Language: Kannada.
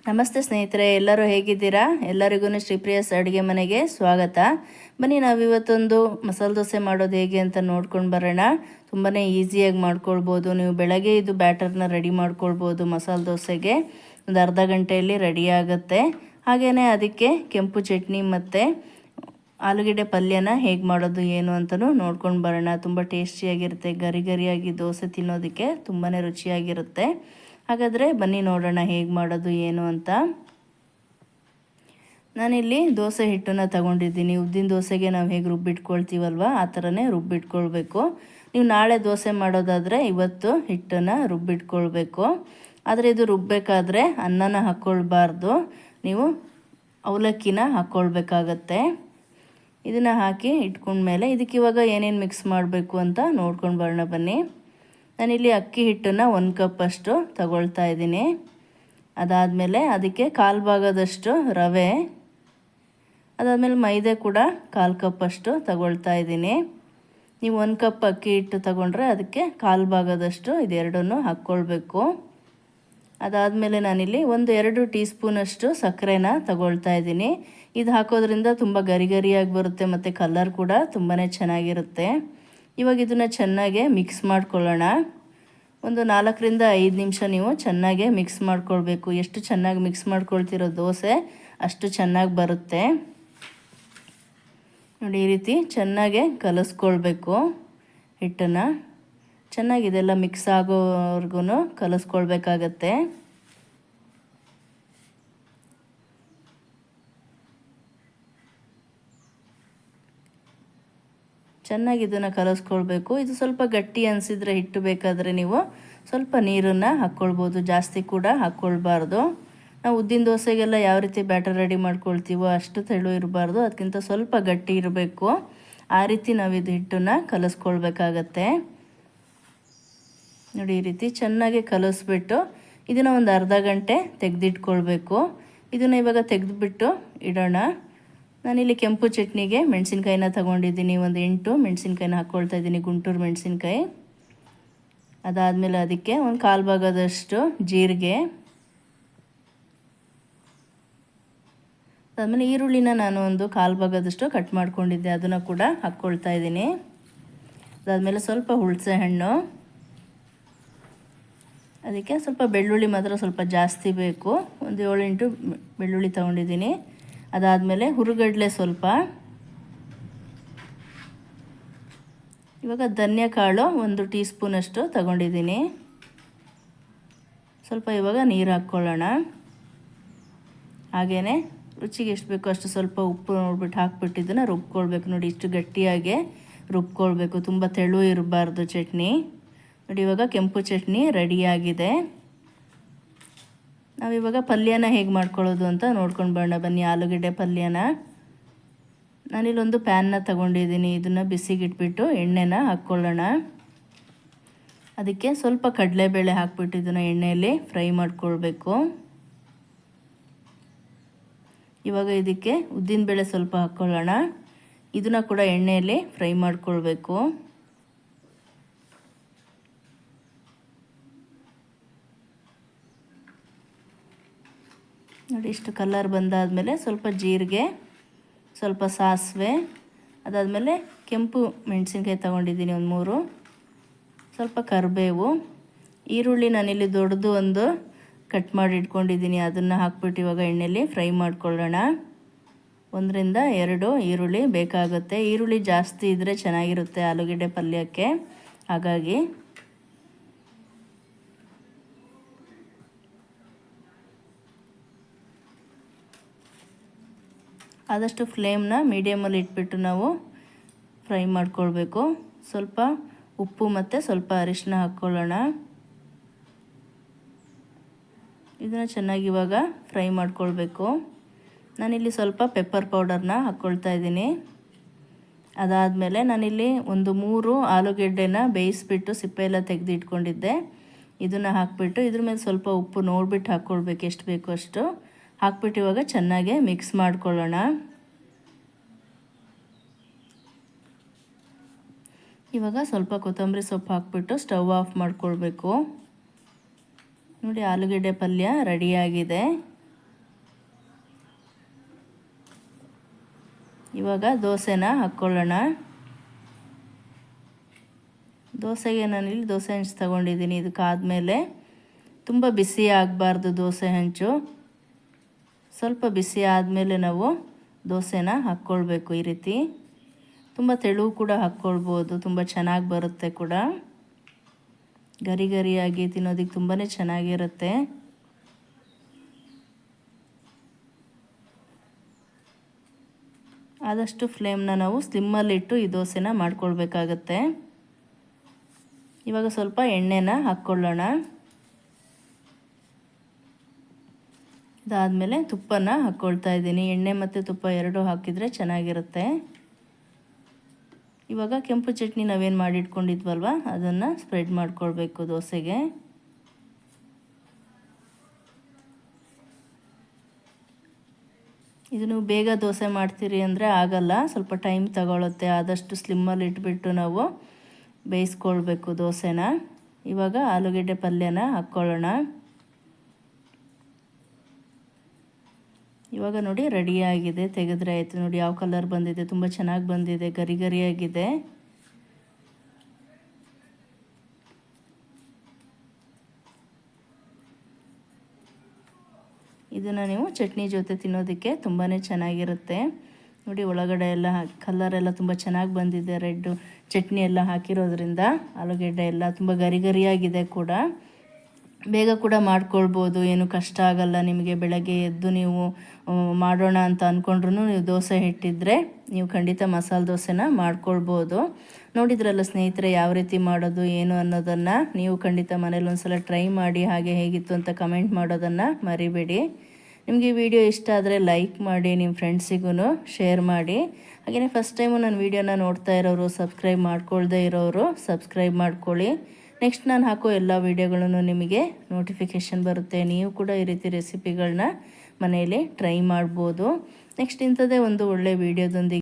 ನಮಸ್ತೆ ಸ್ನೇಹಿತರೆ, ಎಲ್ಲರೂ ಹೇಗಿದ್ದೀರಾ? ಎಲ್ಲರಿಗೂ ಶ್ರೀಪ್ರಿಯಾಸ್ ಅಡುಗೆ ಮನೆಗೆ ಸ್ವಾಗತ. ಬನ್ನಿ ನಾವಿವತ್ತೊಂದು ಮಸಾಲೆ ದೋಸೆ ಮಾಡೋದು ಹೇಗೆ ಅಂತ ನೋಡ್ಕೊಂಡು ಬರೋಣ. ತುಂಬಾ ಈಸಿಯಾಗಿ ಮಾಡ್ಕೊಳ್ಬೋದು. ನೀವು ಬೆಳಗ್ಗೆ ಇದು ಬ್ಯಾಟರ್ನ ರೆಡಿ ಮಾಡ್ಕೊಳ್ಬೋದು. ಮಸಾಲೆ ದೋಸೆಗೆ ಒಂದು ಅರ್ಧ ಗಂಟೆಯಲ್ಲಿ ರೆಡಿ ಆಗುತ್ತೆ. ಹಾಗೆಯೇ ಅದಕ್ಕೆ ಕೆಂಪು ಚಟ್ನಿ ಮತ್ತು ಆಲೂಗೆಡ್ಡೆ ಪಲ್ಯನ ಹೇಗೆ ಮಾಡೋದು ಏನು ಅಂತಲೂ ನೋಡ್ಕೊಂಡು ಬರೋಣ. ತುಂಬ ಟೇಸ್ಟಿಯಾಗಿರುತ್ತೆ. ಗರಿ ಗರಿಯಾಗಿ ದೋಸೆ ತಿನ್ನೋದಕ್ಕೆ ತುಂಬಾ ರುಚಿಯಾಗಿರುತ್ತೆ. ಹಾಗಾದರೆ ಬನ್ನಿ ನೋಡೋಣ ಹೇಗೆ ಮಾಡೋದು ಏನು ಅಂತ. ನಾನಿಲ್ಲಿ ದೋಸೆ ಹಿಟ್ಟನ್ನು ತಗೊಂಡಿದ್ದೀನಿ. ಉದ್ದಿನ ದೋಸೆಗೆ ನಾವು ಹೇಗೆ ರುಬ್ಬಿಟ್ಕೊಳ್ತೀವಲ್ವ ಆ ಥರನೇ ರುಬ್ಬಿಟ್ಕೊಳ್ಬೇಕು. ನೀವು ನಾಳೆ ದೋಸೆ ಮಾಡೋದಾದರೆ ಇವತ್ತು ಹಿಟ್ಟನ್ನು ರುಬ್ಬಿಟ್ಕೊಳ್ಬೇಕು. ಆದರೆ ಇದು ರುಬ್ಬಬೇಕಾದ್ರೆ ಅನ್ನನ ಹಾಕ್ಕೊಳ್ಬಾರ್ದು, ನೀವು ಅವಲಕ್ಕಿನ ಹಾಕ್ಕೊಳ್ಬೇಕಾಗತ್ತೆ. ಇದನ್ನು ಹಾಕಿ ಇಟ್ಕೊಂಡ್ಮೇಲೆ ಇದಕ್ಕೆ ಇವಾಗ ಏನೇನು ಮಿಕ್ಸ್ ಮಾಡಬೇಕು ಅಂತ ನೋಡ್ಕೊಂಡು ಬರೋಣ ಬನ್ನಿ. ನಾನಿಲ್ಲಿ ಅಕ್ಕಿ ಹಿಟ್ಟನ್ನು 1 ಕಪ್ಪಷ್ಟು ತಗೊಳ್ತಾ ಇದ್ದೀನಿ. ಅದಾದಮೇಲೆ ಅದಕ್ಕೆ 1/4 ಭಾಗದಷ್ಟು ರವೆ, ಅದಾದಮೇಲೆ ಮೈದೆ ಕೂಡ 1/4 ಕಪ್ಪಷ್ಟು ತಗೊಳ್ತಾ ಇದ್ದೀನಿ. ನೀವು 1 ಕಪ್ ಅಕ್ಕಿ ಹಿಟ್ಟು ತಗೊಂಡ್ರೆ ಅದಕ್ಕೆ 1/4 ಭಾಗದಷ್ಟು ಇದೆರಡನ್ನು ಹಾಕ್ಕೊಳ್ಬೇಕು. ಅದಾದಮೇಲೆ ನಾನಿಲ್ಲಿ 2 ಟೀ ಸ್ಪೂನಷ್ಟು ಸಕ್ಕರೆನ ತಗೊಳ್ತಾ ಇದ್ದೀನಿ. ಇದು ಹಾಕೋದ್ರಿಂದ ತುಂಬ ಗರಿ ಗರಿಯಾಗಿ ಬರುತ್ತೆ ಮತ್ತು ಕಲರ್ ಕೂಡ ತುಂಬಾ ಚೆನ್ನಾಗಿರುತ್ತೆ. ಇವಾಗ ಇದನ್ನು ಚೆನ್ನಾಗೆ ಮಿಕ್ಸ್ ಮಾಡ್ಕೊಳ್ಳೋಣ. ಒಂದು 4ರಿಂದ 5 ನಿಮಿಷ ನೀವು ಚೆನ್ನಾಗೆ ಮಿಕ್ಸ್ ಮಾಡ್ಕೊಳ್ಬೇಕು. ಎಷ್ಟು ಚೆನ್ನಾಗಿ ಮಿಕ್ಸ್ ಮಾಡ್ಕೊಳ್ತಿರೋ ದೋಸೆ ಅಷ್ಟು ಚೆನ್ನಾಗಿ ಬರುತ್ತೆ. ನೋಡಿ, ಈ ರೀತಿ ಚೆನ್ನಾಗೆ ಕಲಿಸ್ಕೊಳ್ಬೇಕು. ಹಿಟ್ಟನ್ನು ಚೆನ್ನಾಗಿ ಇದೆಲ್ಲ ಮಿಕ್ಸ್ ಆಗೋವರೆಗೂ ಕಲಿಸ್ಕೊಳ್ಬೇಕಾಗತ್ತೆ. ಚೆನ್ನಾಗಿ ಇದನ್ನು ಕಲಿಸ್ಕೊಳ್ಬೇಕು. ಇದು ಸ್ವಲ್ಪ ಗಟ್ಟಿ ಅನಿಸಿದರೆ ಹಿಟ್ಟು ಬೇಕಾದರೆ ನೀವು ಸ್ವಲ್ಪ ನೀರನ್ನು ಹಾಕ್ಕೊಳ್ಬೋದು, ಜಾಸ್ತಿ ಕೂಡ ಹಾಕ್ಕೊಳ್ಬಾರ್ದು. ನಾವು ಉದ್ದಿನ ದೋಸೆಗೆಲ್ಲ ಯಾವ ರೀತಿ ಬ್ಯಾಟರ್ ರೆಡಿ ಮಾಡ್ಕೊಳ್ತೀವೋ ಅಷ್ಟು ತೆಳು ಇರಬಾರ್ದು, ಅದಕ್ಕಿಂತ ಸ್ವಲ್ಪ ಗಟ್ಟಿ ಇರಬೇಕು. ಆ ರೀತಿ ನಾವು ಇದು ಹಿಟ್ಟನ್ನು ಕಲಿಸ್ಕೊಳ್ಬೇಕಾಗತ್ತೆ. ನೋಡಿ, ಈ ರೀತಿ ಚೆನ್ನಾಗಿ ಕಲಿಸ್ಬಿಟ್ಟು ಇದನ್ನು ಒಂದು ಅರ್ಧ ಗಂಟೆ ತೆಗೆದಿಟ್ಕೊಳ್ಬೇಕು. ಇದನ್ನು ಇವಾಗ ತೆಗೆದುಬಿಟ್ಟು ಇಡೋಣ. ನಾನಿಲ್ಲಿ ಕೆಂಪು ಚಟ್ನಿಗೆ ಮೆಣಸಿನ್ಕಾಯಿನ ತಗೊಂಡಿದ್ದೀನಿ. ಒಂದು 8 ಮೆಣಸಿನ್ಕಾಯಿನ ಹಾಕ್ಕೊಳ್ತಾ ಇದ್ದೀನಿ, ಗುಂಟೂರು ಮೆಣಸಿನ್ಕಾಯಿ. ಅದಾದಮೇಲೆ ಅದಕ್ಕೆ ಒಂದು 1/4 ಭಾಗದಷ್ಟು ಜೀರಿಗೆ, ಅದಾದಮೇಲೆ ಈರುಳ್ಳಿನ ನಾನು ಒಂದು 1/4 ಭಾಗದಷ್ಟು ಕಟ್ ಮಾಡ್ಕೊಂಡಿದ್ದೆ, ಅದನ್ನು ಕೂಡ ಹಾಕ್ಕೊಳ್ತಾ ಇದ್ದೀನಿ. ಅದಾದಮೇಲೆ ಸ್ವಲ್ಪ ಹುಣಸೆ ಹಣ್ಣು, ಅದಕ್ಕೆ ಸ್ವಲ್ಪ ಬೆಳ್ಳುಳ್ಳಿ ಮಾತ್ರ ಸ್ವಲ್ಪ ಜಾಸ್ತಿ ಬೇಕು, ಒಂದು 7-8 ಬೆಳ್ಳುಳ್ಳಿ ತೊಗೊಂಡಿದ್ದೀನಿ. ಅದಾದಮೇಲೆ ಹುರುಗಡ್ಲೆ ಸ್ವಲ್ಪ, ಇವಾಗ ಧನ್ಯಕಾಳು 1 ಟೀ ಸ್ಪೂನಷ್ಟು ತಗೊಂಡಿದ್ದೀನಿ. ಸ್ವಲ್ಪ ಇವಾಗ ನೀರು ಹಾಕ್ಕೊಳ್ಳೋಣ. ಹಾಗೆಯೇ ರುಚಿಗೆ ಎಷ್ಟು ಬೇಕೋ ಅಷ್ಟು ಸ್ವಲ್ಪ ಉಪ್ಪು ನೋಡ್ಬಿಟ್ಟು ಹಾಕ್ಬಿಟ್ಟು ಇದನ್ನು ರುಬ್ಕೊಳ್ಬೇಕು. ನೋಡಿ, ಇಷ್ಟು ಗಟ್ಟಿಯಾಗೆ ರುಬ್ಕೊಳ್ಬೇಕು, ತುಂಬ ತೆಳು ಇರಬಾರ್ದು ಚಟ್ನಿ. ನೋಡಿ, ಇವಾಗ ಕೆಂಪು ಚಟ್ನಿ ರೆಡಿಯಾಗಿದೆ. ನಾವಿವಾಗ ಪಲ್ಯನ ಹೇಗೆ ಮಾಡ್ಕೊಳ್ಳೋದು ಅಂತ ನೋಡ್ಕೊಂಡು ಬರೋಣ ಬನ್ನಿ. ಆಲೂಗೆಡ್ಡೆ ಪಲ್ಯನ ನಾನಿಲ್ಲೊಂದು ಪ್ಯಾನ್ನ ತಗೊಂಡಿದ್ದೀನಿ. ಇದನ್ನು ಬಿಸಿಗಿಟ್ಬಿಟ್ಟು ಎಣ್ಣೆನ ಹಾಕ್ಕೊಳ್ಳೋಣ. ಅದಕ್ಕೆ ಸ್ವಲ್ಪ ಕಡಲೆಬೇಳೆ ಹಾಕ್ಬಿಟ್ಟು ಇದನ್ನು ಎಣ್ಣೆಯಲ್ಲಿ ಫ್ರೈ ಮಾಡ್ಕೊಳ್ಬೇಕು. ಇವಾಗ ಇದಕ್ಕೆ ಉದ್ದಿನಬೇಳೆ ಸ್ವಲ್ಪ ಹಾಕ್ಕೊಳ್ಳೋಣ. ಇದನ್ನು ಕೂಡ ಎಣ್ಣೆಯಲ್ಲಿ ಫ್ರೈ ಮಾಡ್ಕೊಳ್ಬೇಕು. ನೋಡಿ, ಇಷ್ಟು ಕಲರ್ ಬಂದಾದಮೇಲೆ ಸ್ವಲ್ಪ ಜೀರಿಗೆ, ಸ್ವಲ್ಪ ಸಾಸಿವೆ, ಅದಾದಮೇಲೆ ಕೆಂಪು ಮೆಣಸಿನ್ಕಾಯಿ ತೊಗೊಂಡಿದ್ದೀನಿ ಒಂದು 3, ಸ್ವಲ್ಪ ಕರಿಬೇವು, ಈರುಳ್ಳಿ ನಾನಿಲ್ಲಿ ದೊಡ್ಡದು ಒಂದು ಕಟ್ ಮಾಡಿ ಇಟ್ಕೊಂಡಿದ್ದೀನಿ, ಅದನ್ನು ಹಾಕ್ಬಿಟ್ಟು ಇವಾಗ ಎಣ್ಣೆಯಲ್ಲಿ ಫ್ರೈ ಮಾಡ್ಕೊಳ್ಳೋಣ. 1ರಿಂದ 2 ಈರುಳ್ಳಿ ಬೇಕಾಗುತ್ತೆ. ಈರುಳ್ಳಿ ಜಾಸ್ತಿ ಇದ್ದರೆ ಚೆನ್ನಾಗಿರುತ್ತೆ ಆಲೂಗೆಡ್ಡೆ ಪಲ್ಯಕ್ಕೆ, ಹಾಗಾಗಿ ಆದಷ್ಟು ಫ್ಲೇಮ್ನ ಮೀಡಿಯಮಲ್ಲಿ ಇಟ್ಬಿಟ್ಟು ನಾವು ಫ್ರೈ ಮಾಡ್ಕೊಳ್ಬೇಕು. ಸ್ವಲ್ಪ ಉಪ್ಪು ಮತ್ತು ಸ್ವಲ್ಪ ಅರಿಶಿನ ಹಾಕ್ಕೊಳ್ಳೋಣ. ಇದನ್ನು ಚೆನ್ನಾಗಿ ಇವಾಗ ಫ್ರೈ ಮಾಡ್ಕೊಳ್ಬೇಕು. ನಾನಿಲ್ಲಿ ಸ್ವಲ್ಪ ಪೆಪ್ಪರ್ ಪೌಡರ್ನ ಹಾಕ್ಕೊಳ್ತಾ ಇದ್ದೀನಿ. ಅದಾದಮೇಲೆ ನಾನಿಲ್ಲಿ ಒಂದು 3 ಆಲೂಗೆಡ್ಡೆನ ಬೇಯಿಸ್ಬಿಟ್ಟು ಸಿಪ್ಪೆ ಎಲ್ಲ ತೆಗೆದು ಇಟ್ಕೊಂಡಿದ್ದೆ. ಇದನ್ನು ಹಾಕ್ಬಿಟ್ಟು ಇದ್ರ ಮೇಲೆ ಸ್ವಲ್ಪ ಉಪ್ಪು ನೋಡಿಬಿಟ್ಟು ಹಾಕ್ಕೊಳ್ಬೇಕು, ಎಷ್ಟು ಬೇಕೋ ಅಷ್ಟು ಹಾಕ್ಬಿಟ್ಟು ಇವಾಗ ಚೆನ್ನಾಗಿ ಮಿಕ್ಸ್ ಮಾಡ್ಕೊಳ್ಳೋಣ. ಇವಾಗ ಸ್ವಲ್ಪ ಕೊತ್ತಂಬರಿ ಸೊಪ್ಪು ಹಾಕ್ಬಿಟ್ಟು ಸ್ಟವ್ ಆಫ್ ಮಾಡ್ಕೊಳ್ಬೇಕು. ನೋಡಿ, ಆಲೂಗೆಡ್ಡೆ ಪಲ್ಯ ರೆಡಿಯಾಗಿದೆ. ಇವಾಗ ದೋಸೆನ ಹಾಕ್ಕೊಳ್ಳೋಣ. ದೋಸೆಗೆ ನಾನಿಲ್ಲಿ ದೋಸೆ ಹಂಚು ತಗೊಂಡಿದ್ದೀನಿ. ಇದಕ್ಕಾದಮೇಲೆ ತುಂಬ ಬಿಸಿ ಆಗಬಾರ್ದು ದೋಸೆ ಹಂಚು. ಸ್ವಲ್ಪ ಬಿಸಿ ಆದಮೇಲೆ ನಾವು ದೋಸೆನ ಹಾಕ್ಕೊಳ್ಬೇಕು. ಈ ರೀತಿ ತುಂಬ ತೆಳು ಕೂಡ ಹಾಕ್ಕೊಳ್ಬೋದು, ತುಂಬ ಚೆನ್ನಾಗಿ ಬರುತ್ತೆ ಕೂಡ. ಗರಿ ಗರಿಯಾಗಿ ತಿನ್ನೋದಕ್ಕೆ ತುಂಬಾ ಚೆನ್ನಾಗಿರುತ್ತೆ. ಆದಷ್ಟು ಫ್ಲೇಮ್ನ ನಾವು ಸ್ಲಿಮ್ಮಲ್ಲಿಟ್ಟು ಈ ದೋಸೆನ ಮಾಡ್ಕೊಳ್ಬೇಕಾಗತ್ತೆ. ಇವಾಗ ಸ್ವಲ್ಪ ಎಣ್ಣೆನ ಹಾಕ್ಕೊಳ್ಳೋಣ. ಇದಾದಮೇಲೆ ತುಪ್ಪನ ಹಾಕ್ಕೊಳ್ತಾ ಇದ್ದೀನಿ. ಎಣ್ಣೆ ಮತ್ತು ತುಪ್ಪ ಎರಡೂ ಹಾಕಿದರೆ ಚೆನ್ನಾಗಿರುತ್ತೆ. ಇವಾಗ ಕೆಂಪು ಚಟ್ನಿ ನಾವೇನು ಮಾಡಿಟ್ಕೊಂಡಿದ್ವಲ್ವ ಅದನ್ನು ಸ್ಪ್ರೆಡ್ ಮಾಡ್ಕೊಳ್ಬೇಕು ದೋಸೆಗೆ. ಇದು ನೀವು ಬೇಗ ದೋಸೆ ಮಾಡ್ತೀರಿ ಅಂದರೆ ಆಗಲ್ಲ, ಸ್ವಲ್ಪ ಟೈಮ್ ತಗೊಳುತ್ತೆ. ಆದಷ್ಟು ಸ್ಲಿಮ್ಮಲ್ಲಿ ಇಟ್ಬಿಟ್ಟು ನಾವು ಬೇಯಿಸ್ಕೊಳ್ಬೇಕು ದೋಸೆನ. ಇವಾಗ ಆಲೂಗೆಡ್ಡೆ ಪಲ್ಯನ ಹಾಕ್ಕೊಳ್ಳೋಣ. ಇವಾಗ ನೋಡಿ ರೆಡಿಯಾಗಿದೆ, ತೆಗೆದ್ರೆ ಆಯಿತು. ನೋಡಿ ಯಾವ ಕಲರ್ ಬಂದಿದೆ, ತುಂಬ ಚೆನ್ನಾಗಿ ಬಂದಿದೆ, ಗರಿ ಗರಿಯಾಗಿದೆ. ಇದನ್ನು ನೀವು ಚಟ್ನಿ ಜೊತೆ ತಿನ್ನೋದಕ್ಕೆ ತುಂಬಾ ಚೆನ್ನಾಗಿರುತ್ತೆ. ನೋಡಿ ಒಳಗಡೆ ಎಲ್ಲ ಕಲರೆಲ್ಲ ತುಂಬ ಚೆನ್ನಾಗಿ ಬಂದಿದೆ. ರೆಡ್ಡು ಚಟ್ನಿ ಎಲ್ಲ ಹಾಕಿರೋದ್ರಿಂದ ಆಲೂಗೆಡ್ಡೆ ಎಲ್ಲ ತುಂಬ ಗರಿ ಗರಿಯಾಗಿದೆ ಕೂಡ. ಬೇಗ ಕೂಡ ಮಾಡ್ಕೊಳ್ಬೋದು, ಏನು ಕಷ್ಟ ಆಗಲ್ಲ ನಿಮಗೆ. ಬೆಳಗ್ಗೆ ಎದ್ದು ನೀವು ಮಾಡೋಣ ಅಂತ ಅಂದ್ಕೊಂಡ್ರೂ ನೀವು ದೋಸೆ ಹಿಟ್ಟಿದ್ರೆ ನೀವು ಖಂಡಿತ ಮಸಾಲೆ ದೋಸೆನ ಮಾಡ್ಕೊಳ್ಬೋದು. ನೋಡಿದ್ರಲ್ಲ ಸ್ನೇಹಿತರೆ ಯಾವ ರೀತಿ ಮಾಡೋದು ಏನು ಅನ್ನೋದನ್ನು. ನೀವು ಖಂಡಿತ ಮನೇಲಿ ಒಂದ್ಸಲ ಟ್ರೈ ಮಾಡಿ, ಹಾಗೆ ಹೇಗಿತ್ತು ಅಂತ ಕಮೆಂಟ್ ಮಾಡೋದನ್ನು ಮರಿಬೇಡಿ. ನಿಮಗೆ ಈ ವಿಡಿಯೋ ಇಷ್ಟ ಆದರೆ ಲೈಕ್ ಮಾಡಿ, ನಿಮ್ಮ ಫ್ರೆಂಡ್ಸಿಗೂ ಶೇರ್ ಮಾಡಿ. ಹಾಗೆಯೇ ಫಸ್ಟ್ ಟೈಮು ನನ್ನ ವೀಡಿಯೋನ ನೋಡ್ತಾ ಇರೋರು, ಸಬ್ಸ್ಕ್ರೈಬ್ ಮಾಡ್ಕೊಳ್ದೇ ಇರೋರು ಸಬ್ಸ್ಕ್ರೈಬ್ ಮಾಡ್ಕೊಳ್ಳಿ. ನೆಕ್ಸ್ಟ್ ನಾನು ಹಾಕೋ ಎಲ್ಲ ವೀಡಿಯೋಗಳನ್ನು ನಿಮಗೆ ನೋಟಿಫಿಕೇಷನ್ ಬರುತ್ತೆ. ನೀವು ಕೂಡ ಈ ರೀತಿ ರೆಸಿಪಿಗಳನ್ನ ಮನೆಯಲ್ಲಿ ಟ್ರೈ ಮಾಡ್ಬೋದು. ನೆಕ್ಸ್ಟ್ ಇಂಥದ್ದೇ ಒಂದು ಒಳ್ಳೆ ವೀಡಿಯೋದೊಂದಿಗೆ